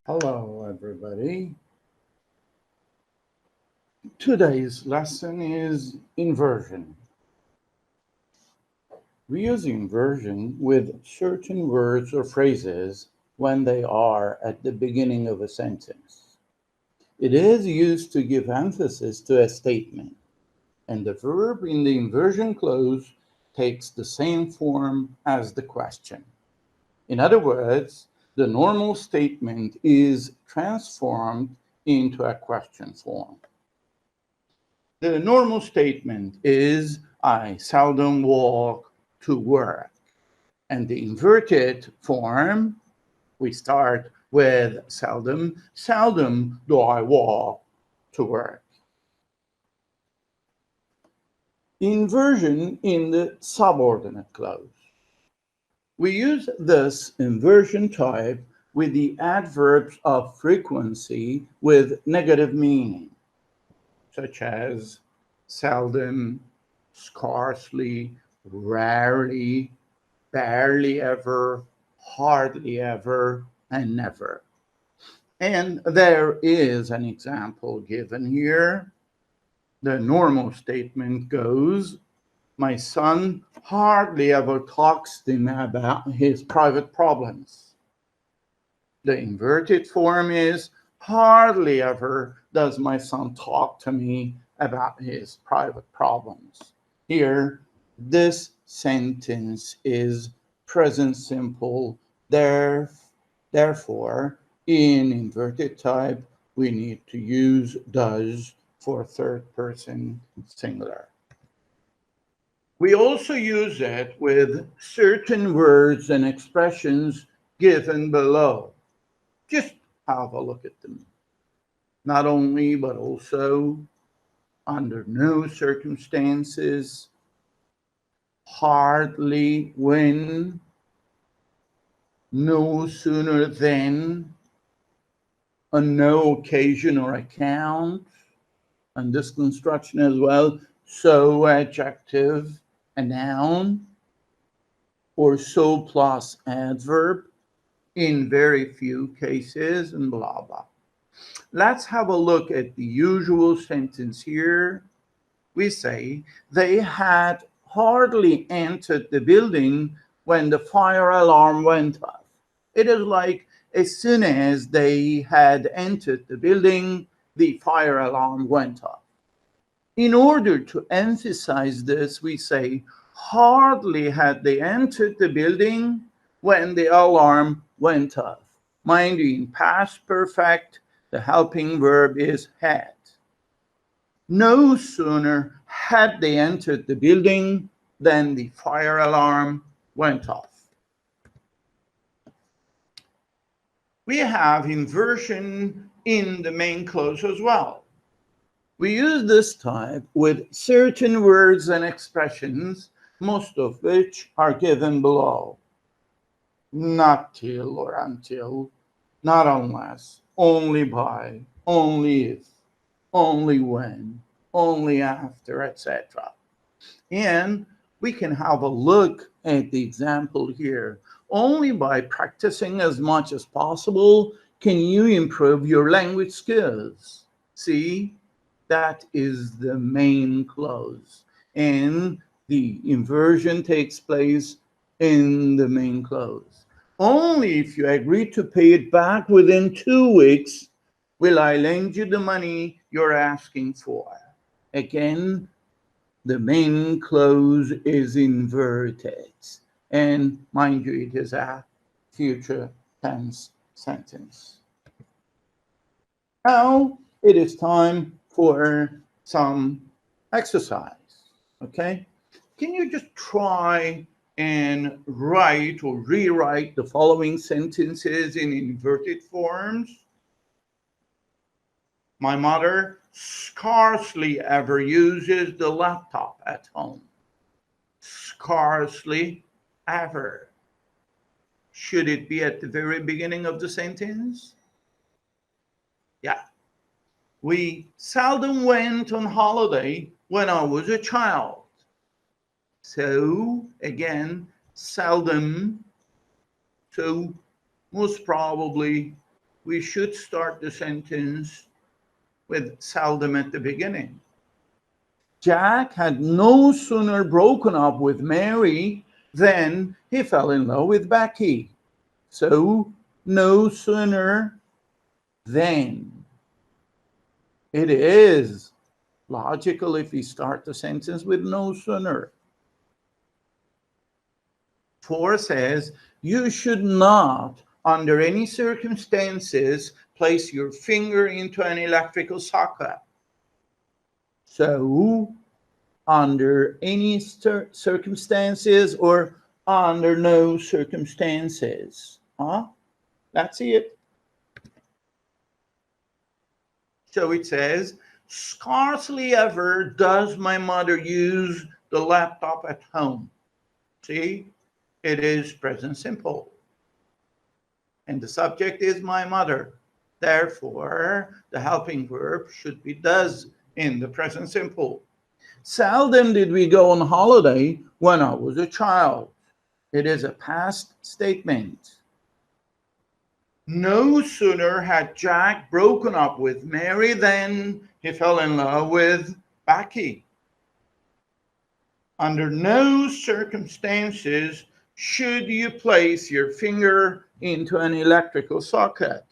Hello, everybody. Today's lesson is inversion. We use inversion with certain words or phrases when they are at the beginning of a sentence. It is used to give emphasis to a statement, and the verb in the inversion clause takes the same form as the question. In other words, the normal statement is transformed into a question form. The normal statement is, I seldom walk to work. And the inverted form, we start with seldom. Seldom do I walk to work. Inversion in the subordinate clause. We use this inversion type with the adverbs of frequency with negative meaning, such as seldom, scarcely, rarely, barely ever, hardly ever, and never. And there is an example given here. The normal statement goes, my son hardly ever talks to me about his private problems. The inverted form is, hardly ever does my son talk to me about his private problems. Here, this sentence is present simple. Therefore, in inverted type, we need to use does for third person singular. We also use it with certain words and expressions given below. Just have a look at them. Not only, but also, under no circumstances, hardly, when, no sooner than, on no occasion or account, and this construction as well, so adjective, a noun, or so plus adverb, in very few cases, and blah, blah. Let's have a look at the usual sentence here. We say, they had hardly entered the building when the fire alarm went off. It is like, as soon as they had entered the building, the fire alarm went off. In order to emphasize this, we say, hardly had they entered the building when the alarm went off. Mind you, in past perfect, the helping verb is had. No sooner had they entered the building than the fire alarm went off. We have inversion in the main clause as well. We use this type with certain words and expressions, most of which are given below. Not till or until, not unless, only by, only if, only when, only after, etc. And we can have a look at the example here. Only by practicing as much as possible can you improve your language skills. See, that is the main clause. And the inversion takes place in the main clause. Only if you agree to pay it back within 2 weeks will I lend you the money you're asking for. Again, the main clause is inverted. And mind you, it is a future tense sentence. Now it is time for some exercise, okay? Can you just try and write or rewrite the following sentences in inverted forms? My mother scarcely ever uses the laptop at home. Scarcely ever. Should it be at the very beginning of the sentence? Yeah. We seldom went on holiday when I was a child. So, again, seldom. So, most probably we should start the sentence with seldom at the beginning. Jack had no sooner broken up with Mary than he fell in love with Becky. So, no sooner than. It is logical if we start the sentence with no sooner. 4 says, you should not, under any circumstances, place your finger into an electrical socket. So, under any circumstances or under no circumstances. That's it. So it says, scarcely ever does my mother use the laptop at home. See, it is present simple. And the subject is my mother. Therefore, the helping verb should be does in the present simple. Seldom did we go on holiday when I was a child. It is a past statement. No sooner had Jack broken up with Mary than he fell in love with Becky. Under no circumstances should you place your finger into an electrical socket.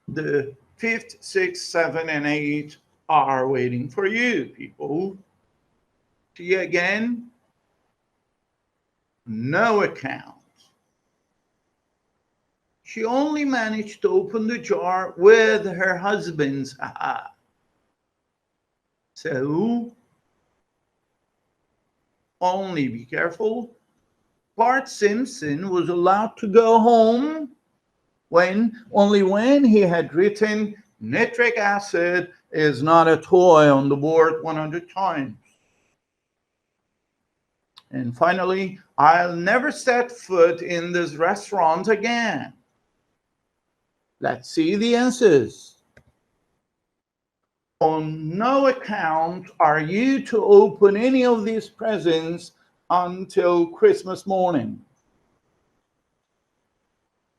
The 5th, 6th, 7, and 8 are waiting for you, people. See again? No account. She only managed to open the jar with her husband's. So, only be careful. Bart Simpson was allowed to go home only when he had written nitric acid is not a toy on the board 100 times. And finally, I'll never set foot in this restaurant again. Let's see the answers. On no account are you to open any of these presents until Christmas morning.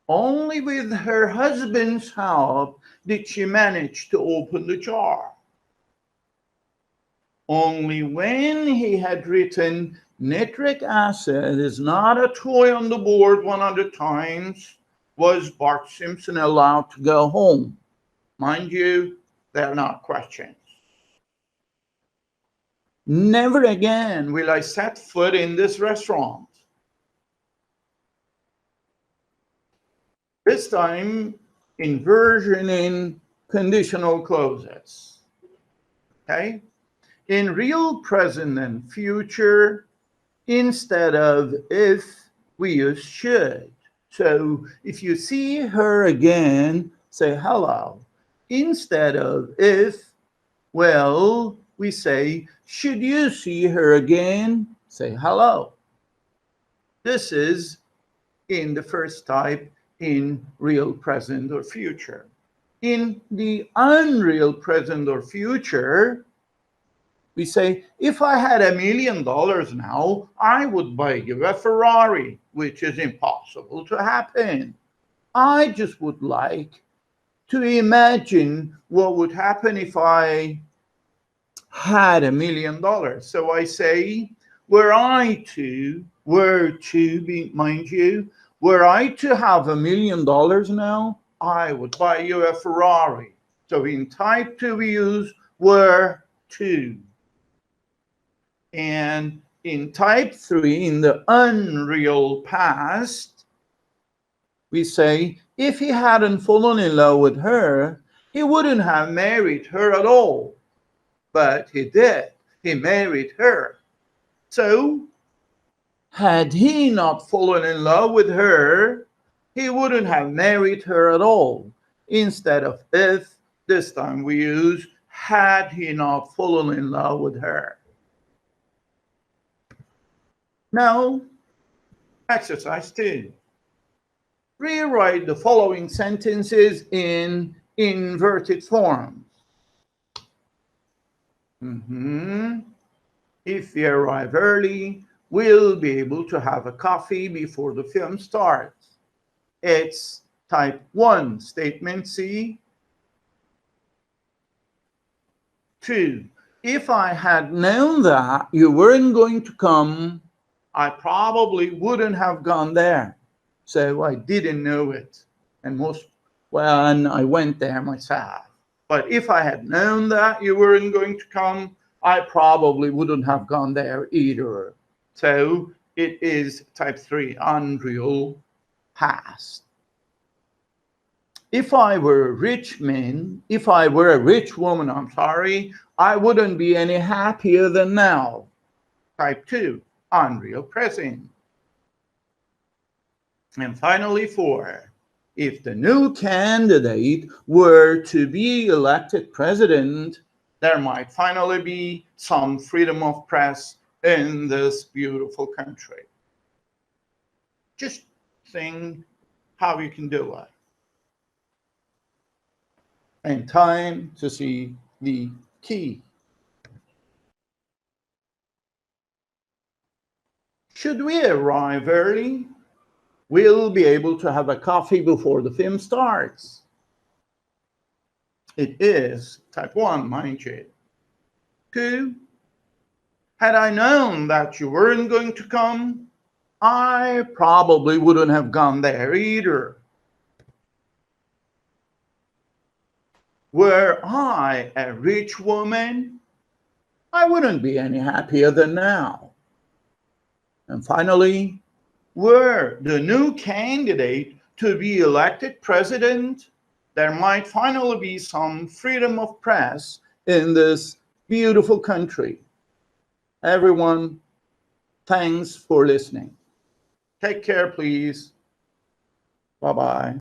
Only with her husband's help did she manage to open the jar. Only when he had written nitric acid is not a toy on the board 100 times was Bart Simpson allowed to go home. Mind you, they're not questions. Never again will I set foot in this restaurant. This time, inversion in conditional clauses. Okay? In real present and future, instead of if, we use should. So if you see her again, say hello. Instead of if, well, we say, should you see her again? Say hello. This is in the first type in real present or future. In the unreal present or future, we say, if I had $1 million now, I would buy you a Ferrari, which is impossible to happen. I just would like to imagine what would happen if I had $1 million. So I say, were I to, mind you, were I to have $1 million now, I would buy you a Ferrari. So in type 2, we use were to. And in type 3, in the unreal past, we say, if he hadn't fallen in love with her, he wouldn't have married her at all. But he did. He married her. So, had he not fallen in love with her, he wouldn't have married her at all. Instead of if, this time we use had he not fallen in love with her. Now, exercise 2. Rewrite the following sentences in inverted forms. If we arrive early, we'll be able to have a coffee before the film starts. It's type 1 statement C. 2, if I had known that you weren't going to come, I probably wouldn't have gone there. So I didn't know it. And I went there myself. But if I had known that you weren't going to come, I probably wouldn't have gone there either. So it is type 3, unreal past. If I were a rich woman, I wouldn't be any happier than now. Type 2, unreal present. And finally 4, if the new candidate were to be elected president, there might finally be some freedom of press in this beautiful country. Just think how you can do it. And time to see the key. Should we arrive early, we'll be able to have a coffee before the film starts. It is type 1, mind you. 2, had I known that you weren't going to come, I probably wouldn't have gone there either. Were I a rich woman, I wouldn't be any happier than now. And finally, were the new candidate to be elected president, there might finally be some freedom of press in this beautiful country. Everyone, thanks for listening. Take care, please. Bye-bye.